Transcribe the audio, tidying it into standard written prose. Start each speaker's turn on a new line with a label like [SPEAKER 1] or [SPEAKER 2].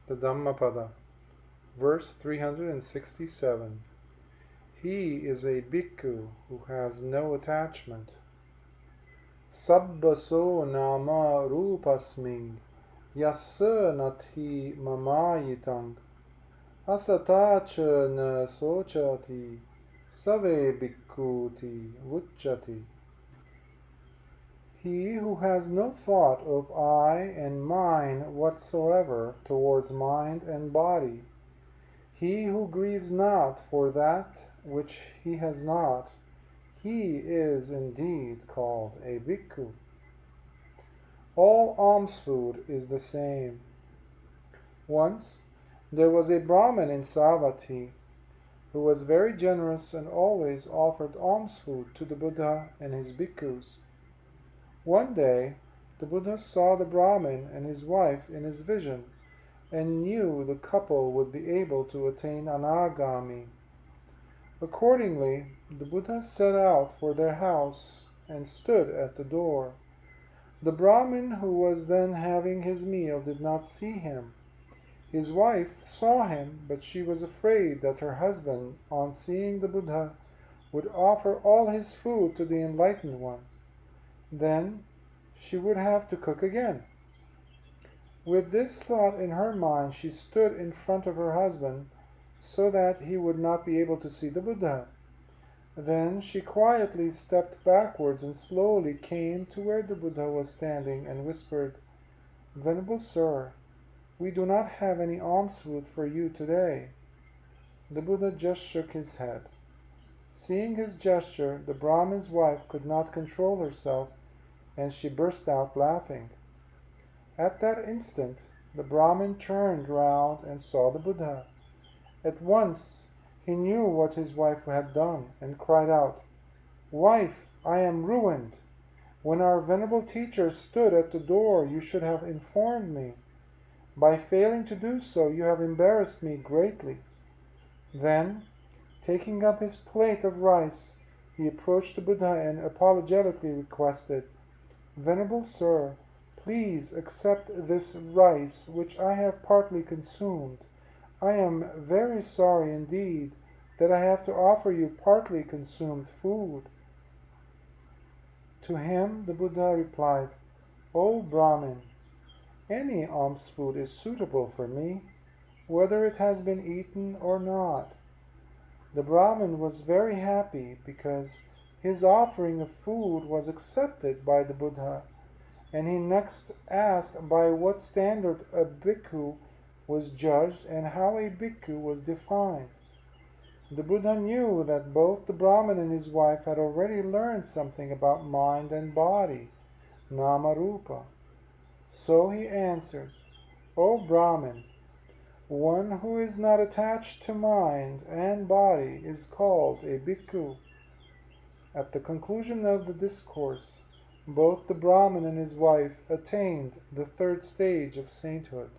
[SPEAKER 1] The Dhammapada, verse 367. He is a bhikkhu who has no attachment. Sabbaso nama rupasming yassa nati mamayitang asatacha na sochati save bhikkhuti vucchati. He who has no thought of I and mine whatsoever towards mind and body, he who grieves not for that which he has not, he is indeed called a bhikkhu. All alms food is the same. Once there was a Brahmin in Savatthi who was very generous and always offered alms food to the Buddha and his bhikkhus. One day the Buddha saw the Brahmin and his wife in his vision and knew the couple would be able to attain anagami. Accordingly, the Buddha set out for their house and stood at the door. The Brahmin who was then having his meal did not see him. His wife saw him, but she was afraid that her husband, on seeing the Buddha, would offer all his food to the enlightened one. Then she would have to cook again. With this thought in her mind, she stood in front of her husband so that he would not be able to see the Buddha. Then she quietly stepped backwards and slowly came to where the Buddha was standing and whispered, "Venerable Sir, we do not have any alms food for you today." The Buddha just shook his head. Seeing his gesture, the Brahmin's wife could not control herself, and she burst out laughing. At that instant, the Brahmin turned round and saw the Buddha. At once he knew what his wife had done, and cried out, "Wife, I am ruined. When our venerable teacher stood at the door, you should have informed me. By failing to do so, you have embarrassed me greatly." Then, taking up his plate of rice, he approached the Buddha and apologetically requested, "Venerable Sir, please accept this rice which I have partly consumed. I am very sorry indeed that I have to offer you partly consumed food." To him the Buddha replied, "O Brahmin, any alms food is suitable for me, whether it has been eaten or not." The Brahmin was very happy because his offering of food was accepted by the Buddha, and he next asked by what standard a bhikkhu was judged and how a bhikkhu was defined. The Buddha knew that both the Brahmin and his wife had already learned something about mind and body, nama-rupa. So he answered, "O Brahmin, one who is not attached to mind and body is called a bhikkhu." At the conclusion of the discourse, both the Brahmin and his wife attained the third stage of sainthood.